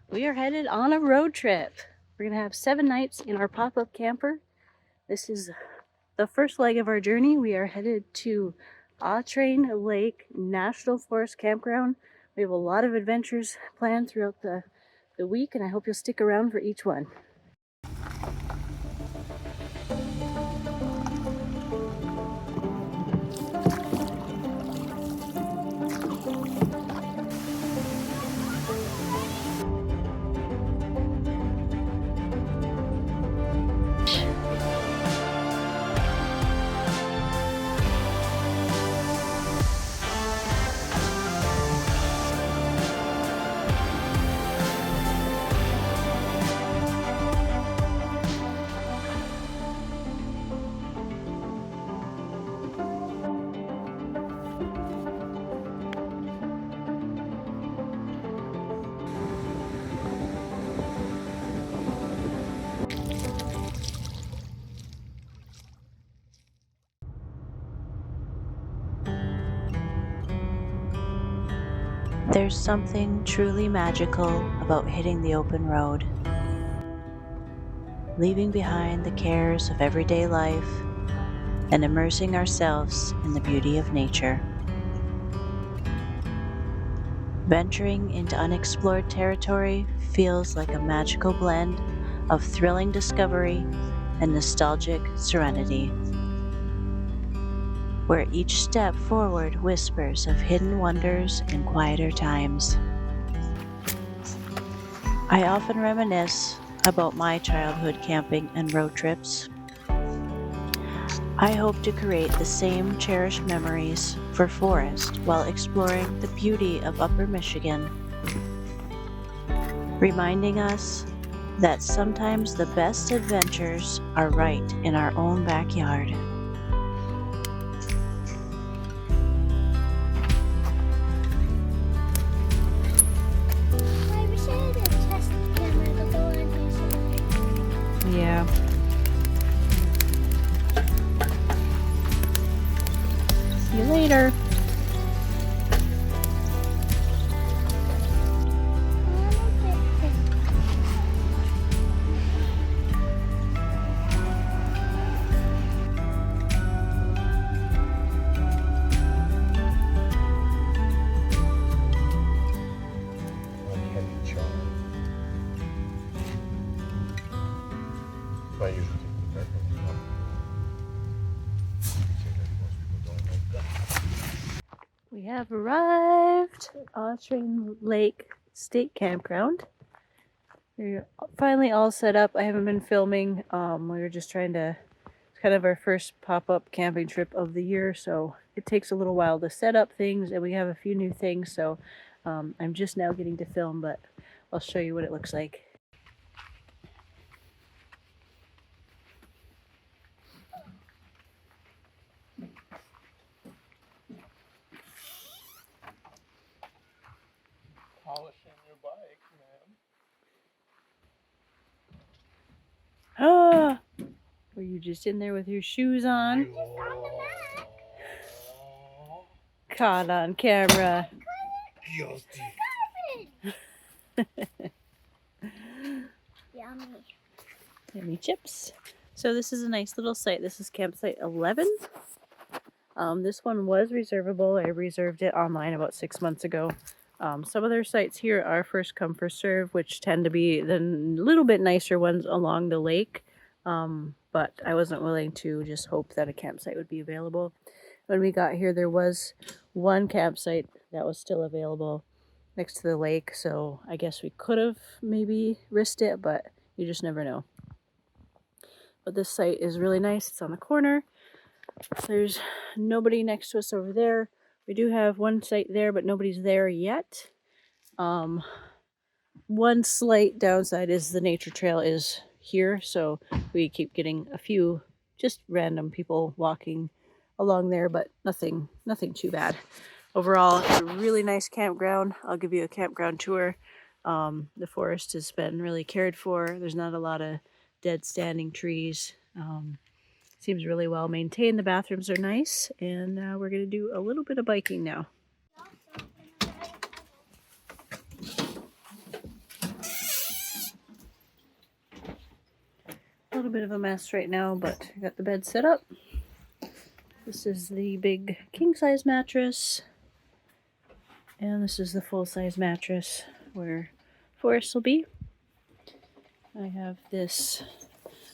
We are headed on a road trip. We're gonna have 7 nights in our pop-up camper. This is the first leg of our journey. We are headed to AuTrain Lake National Forest Campground. We have a lot of adventures planned throughout the week, and I hope you'll stick around for each one. There's something truly magical about hitting the open road, leaving behind the cares of everyday life and immersing ourselves in the beauty of nature. Venturing into unexplored territory feels like a magical blend of thrilling discovery and nostalgic serenity, where each step forward whispers of hidden wonders and quieter times. I often reminisce about my childhood camping and road trips. I hope to create the same cherished memories for Forest while exploring the beauty of Upper Michigan, reminding us that sometimes the best adventures are right in our own backyard. Yeah. See you later. I usually take the back one. We have arrived at AuTrain Lake State Campground. We're finally all set up. I haven't been filming. We were just trying to, it's kind of our first pop-up camping trip of the year, so it takes a little while to set up things, and we have a few new things, so I'm just now getting to film, but I'll show you what it looks like. Polishing your bike, man. Ah! Were you just in there with your shoes on? Caught on camera. Yummy. Yummy chips. So this is a nice little site. This is campsite 11. This one was reservable. I reserved it online about 6 months ago. Some of their sites here are first come first serve, which tend to be the little bit nicer ones along the lake. But I wasn't willing to just hope that a campsite would be available. When we got here, there was one campsite that was still available next to the lake, so I guess we could have maybe risked it, but you just never know. But this site is really nice. It's on the corner. There's nobody next to us over there. We do have one site there, but nobody's there yet. One slight downside is the nature trail is here, so we keep getting a few just random people walking along there, but nothing too bad. Overall, it's a really nice campground. I'll give you a campground tour. The forest has been really cared for. There's not a lot of dead standing trees. Seems really well maintained. The bathrooms are nice, and we're going to do a little bit of biking now. little bit of a mess right now, but I got the bed set up. This is the big king-size mattress. And this is the full-size mattress where Forrest will be. I have this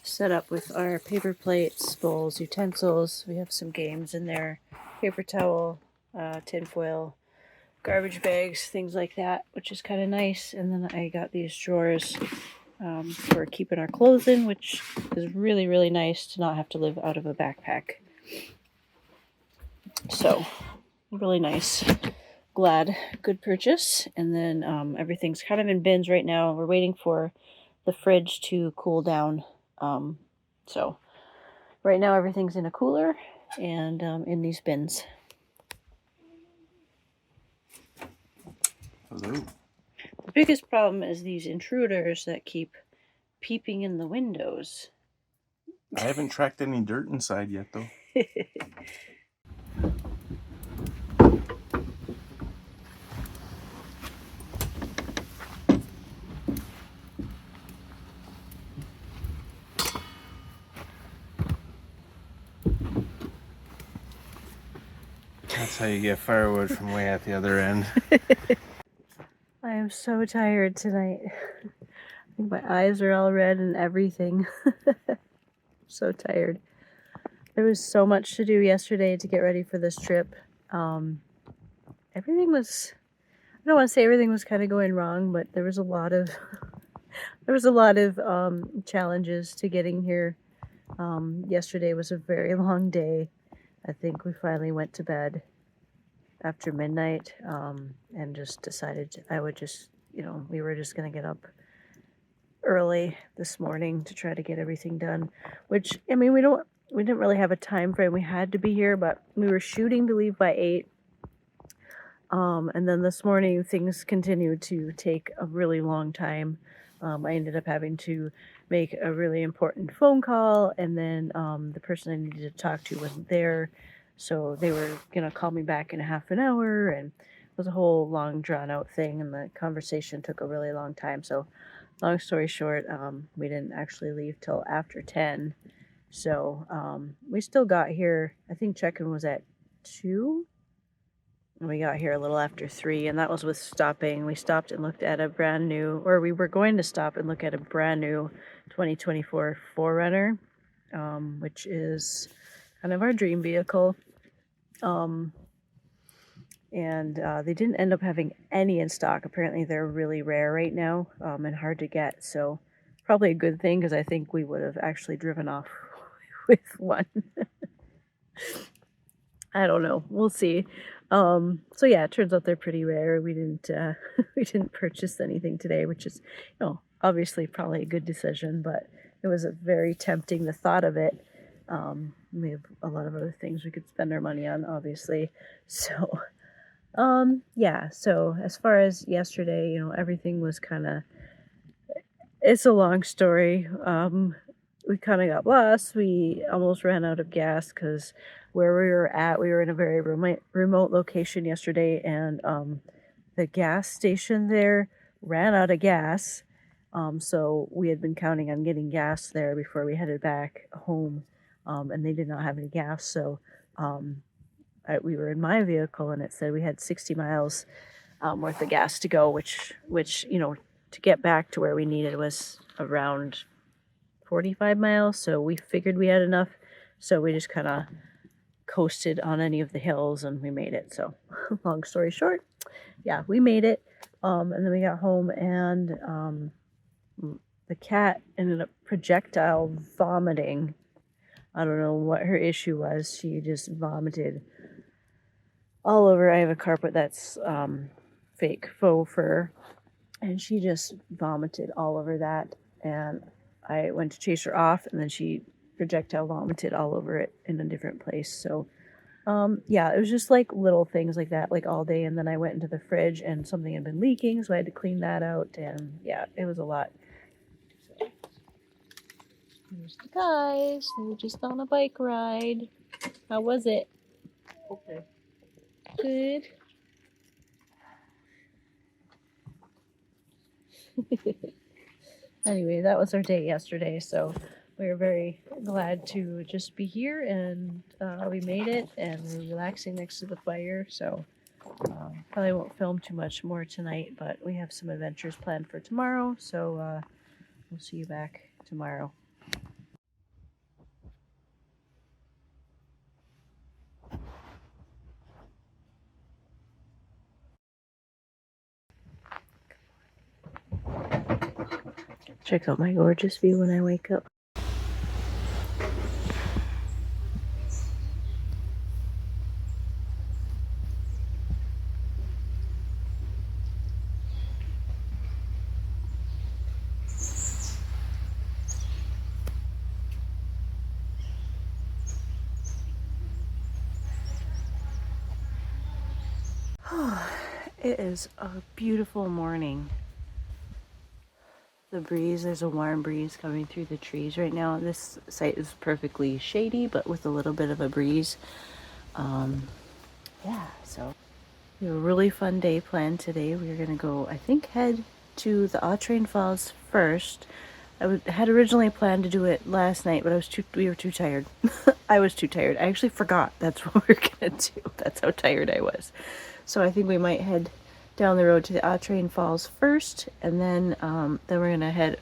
set up with our paper plates, bowls, utensils. We have some games in there. Paper towel, tinfoil, garbage bags, things like that, which is kind of nice. And then I got these drawers for keeping our clothes in, which is really, really nice to not have to live out of a backpack. So, really nice. Glad. Good purchase. And then everything's kind of in bins right now. We're waiting for the fridge to cool down. So, right now everything's in a cooler and in these bins. Hello. The biggest problem is these intruders that keep peeping in the windows. I haven't tracked any dirt inside yet, though. That's how you get firewood from way at the other end. I am so tired tonight. I think my eyes are all red and everything. So tired. There was so much to do yesterday to get ready for this trip. Everything was, I don't want to say everything was kind of going wrong, but there was a lot of challenges to getting here. Yesterday was a very long day. I think we finally went to bed after midnight and just decided we were just going to get up early this morning to try to get everything done, which, I mean, we didn't really have a time frame. We had to be here, but we were shooting to leave by 8. And then this morning things continued to take a really long time. I ended up having to make a really important phone call, and then the person I needed to talk to wasn't there. So they were going to call me back in a half an hour, and it was a whole long drawn out thing, and the conversation took a really long time. So long story short, we didn't actually leave till after 10. So we still got here, I think check-in was at 2. And we got here a little after 3, and that was with stopping. We stopped and looked at a brand new, or we were going to stop and look at a brand new 2024 4Runner, which is kind of our dream vehicle. And they didn't end up having any in stock. Apparently they're really rare right now and hard to get. So probably a good thing, because I think we would have actually driven off with one. I don't know. We'll see. So yeah, it turns out they're pretty rare. We didn't we didn't purchase anything today, which is, obviously probably a good decision, but it was a very tempting, the thought of it. We have a lot of other things we could spend our money on, obviously. So yeah, so as far as yesterday, everything was kind of, it's a long story. We kind of got lost. We almost ran out of gas because where we were at, we were in a very remote location yesterday, and the gas station there ran out of gas. So we had been counting on getting gas there before we headed back home, and they did not have any gas. So we were in my vehicle, and it said we had 60 miles worth of gas to go, which to get back to where we needed was around 45 miles. So we figured we had enough. So we just kind of coasted on any of the hills, and we made it. So long story short, yeah, we made it. And then we got home, and the cat ended up projectile vomiting. I don't know what her issue was. She just vomited all over. I have a carpet that's fake faux fur, and she just vomited all over that. And I went to chase her off, and then she projectile vomited all over it in a different place. So yeah, it was just like little things like that, like all day. And then I went into the fridge, and something had been leaking, so I had to clean that out. And yeah, it was a lot. So here's the guys. They were just on a bike ride. How was it? Okay. Good. Anyway, that was our day yesterday. So we're very glad to just be here, and we made it, and we're relaxing next to the fire. So probably won't film too much more tonight, but we have some adventures planned for tomorrow. So we'll see you back tomorrow. Check out my gorgeous view when I wake up. It is a beautiful morning. The breeze, there's a warm breeze coming through the trees right now. This site is perfectly shady, but with a little bit of a breeze. Yeah, so we have a really fun day planned today. We're gonna go, I think, head to the AuTrain Falls first. Had originally planned to do it last night, but we were too tired. I was too tired. I actually forgot that's what we were gonna do. That's how tired I was. So I think we might head down the road to the AuTrain Falls first, and then we're gonna head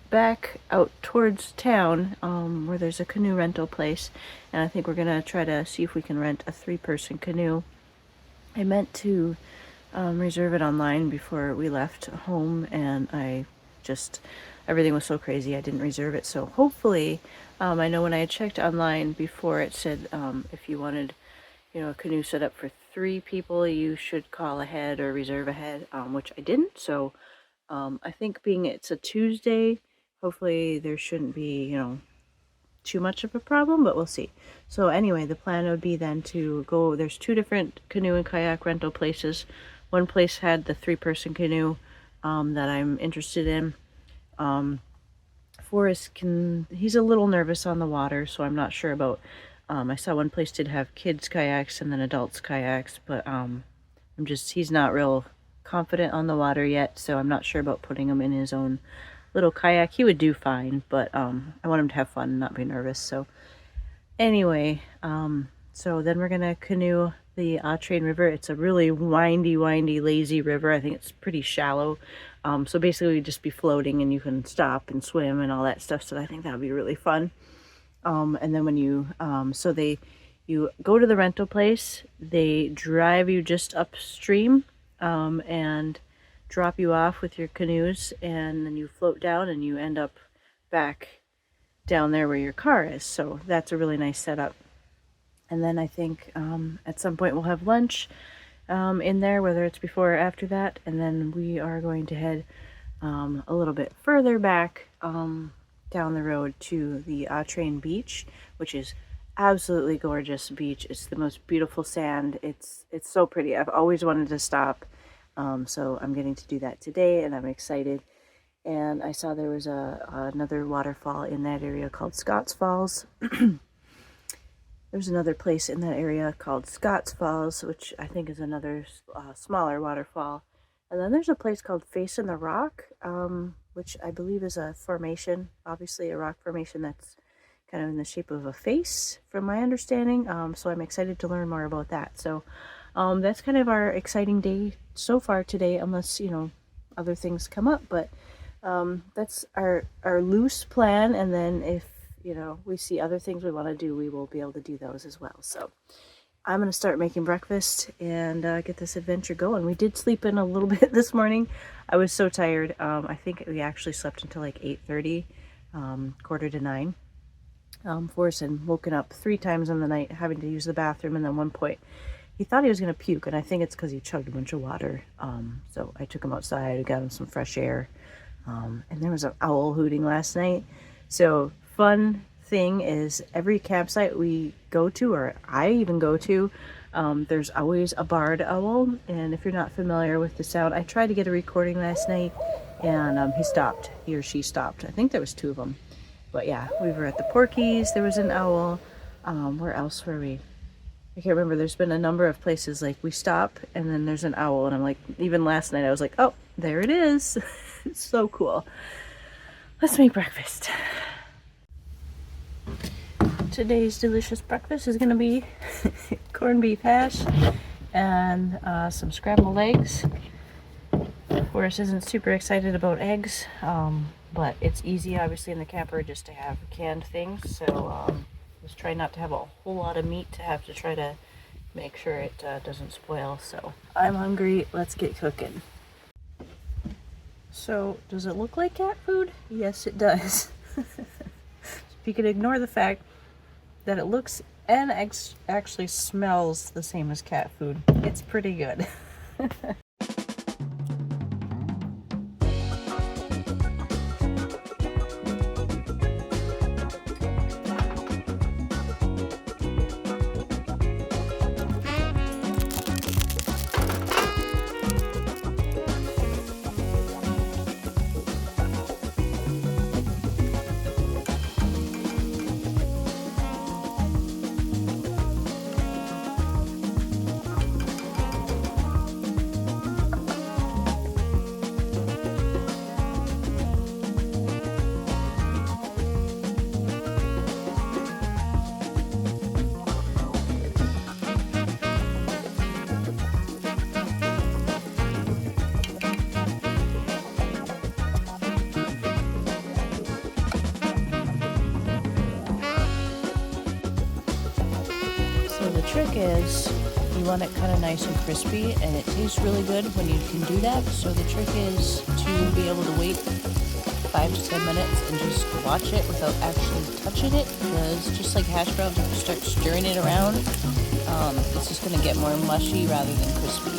back out towards town where there's a canoe rental place, and I think we're gonna try to see if we can rent a 3-person canoe. I meant to reserve it online before we left home, and everything was so crazy I didn't reserve it. So hopefully, I know when I had checked online before, it said if you wanted, a canoe set up for 3 people, you should call ahead or reserve ahead, which I didn't. So I think being it's a Tuesday, hopefully there shouldn't be, too much of a problem, but we'll see. So anyway, the plan would be then to go, there's 2 different canoe and kayak rental places. One place had the 3-person canoe that I'm interested in. Forrest he's a little nervous on the water, so I'm not sure about, I saw one place did have kids kayaks and then adults kayaks, but he's not real confident on the water yet, so I'm not sure about putting him in his own little kayak. He would do fine, but I want him to have fun and not be nervous. So anyway, so then we're gonna canoe the AuTrain River. It's a really windy, lazy river. I think it's pretty shallow. So basically we'd just be floating, and you can stop and swim and all that stuff. So I think that would be really fun. And then when you you go to the rental place, they drive you just upstream and drop you off with your canoes, and then you float down and you end up back down there where your car is. So that's a really nice setup. And then I think at some point we'll have lunch in there, whether it's before or after that, and then we are going to head a little bit further back down the road to the AuTrain Beach, which is absolutely gorgeous beach. It's the most beautiful sand. It's so pretty. I've always wanted to stop. So I'm getting to do that today, and I'm excited. And I saw there was another waterfall in that area called Scotts Falls. There's another place in that area called Scotts Falls, which I think is another smaller waterfall. And then there's a place called Face in the Rock, which I believe is a formation, obviously a rock formation that's kind of in the shape of a face, from my understanding. So I'm excited to learn more about that. So that's kind of our exciting day so far today, unless, other things come up. But that's our loose plan, and then if, we see other things we want to do, we will be able to do those as well. So I'm going to start making breakfast and get this adventure going. We did sleep in a little bit this morning. I was so tired. I think we actually slept until like 8:30, 8:45. Forrest had woken up 3 times in the night having to use the bathroom, and then one point he thought he was going to puke, and I think it's because he chugged a bunch of water. So I took him outside and got him some fresh air. And there was an owl hooting last night. So fun thing is, every campsite we go to, or I even go to, there's always a barred owl. And if you're not familiar with the sound, I tried to get a recording last night, and he or she stopped. I think there was 2 of them. But yeah, we were at the Porkies. There was an owl. Where else were we? I can't remember. There's been a number of places like we stop and then there's an owl, and I'm like, even last night I was like, oh, there it is. It's so cool. Let's make breakfast. Today's delicious breakfast is going to be corned beef hash and some scrambled eggs. Horace isn't super excited about eggs, but it's easy obviously in the camper just to have canned things, so just try not to have a whole lot of meat to have to try to make sure it doesn't spoil. So I'm hungry, let's get cooking. So does it look like cat food? Yes, it does. If you could ignore the fact that it looks and actually smells the same as cat food, it's pretty good. So the trick is you want it kind of nice and crispy, and it tastes really good when you can do that. So the trick is to be able to wait 5 to 10 minutes and just watch it without actually touching it, because just like hash browns, if you start stirring it around, it's just going to get more mushy rather than crispy.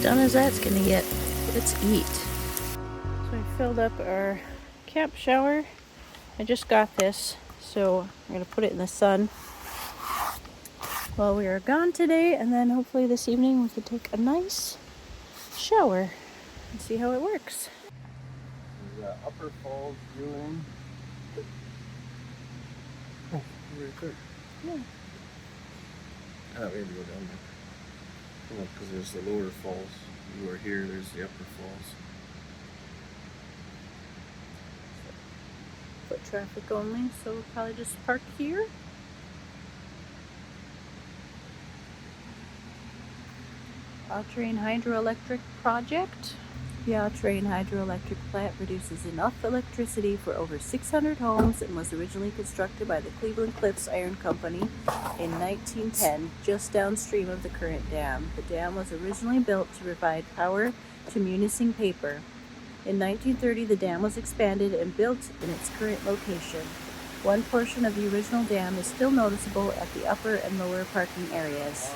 Done as that's gonna get. Let's eat. So I filled up our camp shower. I just got this, so I'm gonna put it in the sun while we are gone today, and then hopefully this evening we can take a nice shower and see how it works. There's Upper Falls viewing. Oh, right there. Yeah. We had to go down there. Because there's the lower falls. You are here, there's the upper falls. Foot traffic only, so we'll probably just park here. AuTrain hydroelectric project. The AuTrain hydroelectric plant produces enough electricity for over 600 homes and was originally constructed by the Cleveland Cliffs Iron Company in 1910, just downstream of the current dam. The dam was originally built to provide power to Munising paper. In 1930, the dam was expanded and built in its current location. One portion of the original dam is still noticeable at the upper and lower parking areas.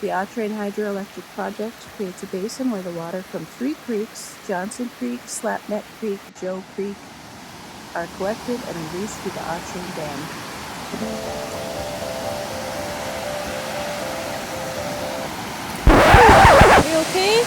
The AuTrain hydroelectric project creates a basin where the water from 3 creeks, Johnson Creek, Slapneck Creek, Joe Creek, are collected and released through the AuTrain dam. Are you okay?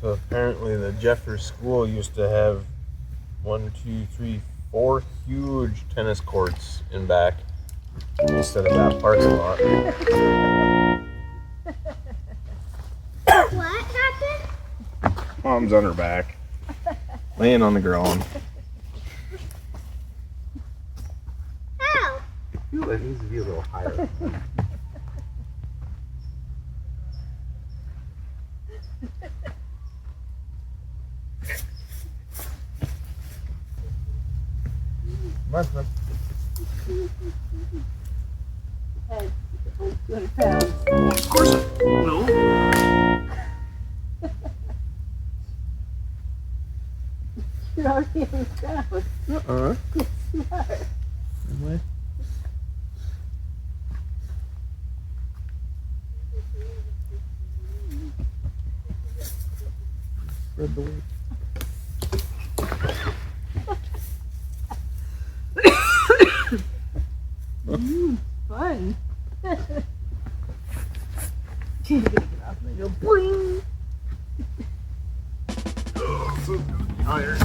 So apparently the Jeffers School used to have 1, 2, 3, 4 huge tennis courts in back instead of that parking lot. What happened? Mom's on her back, laying on the ground. How? I feel that needs to be a little higher. Come on, son. Hey, 200 pounds. Of course I will. You're already in the ground. Uh-uh. Smart. Anyway. Spread the weight. Fun. Get off and go boing. Higher.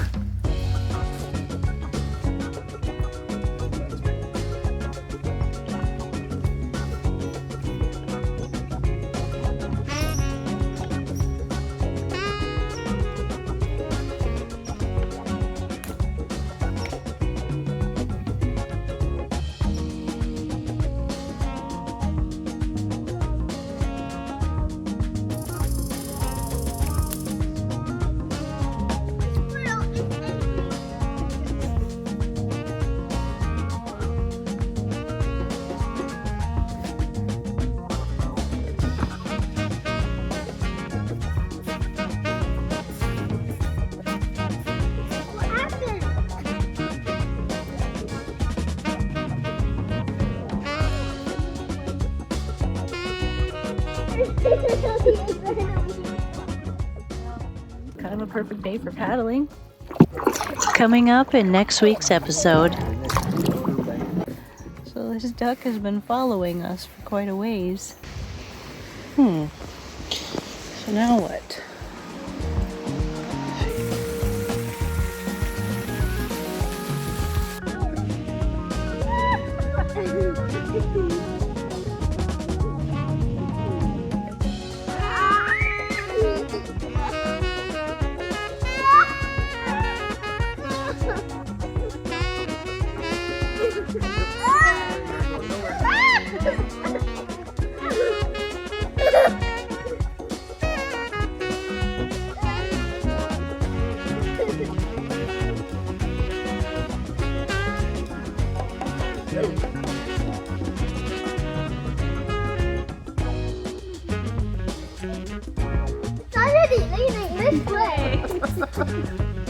What happened? Kind of a perfect day for paddling. Coming up in next week's episode. So this duck has been following us for quite a ways. So now what? It's already leaning this way.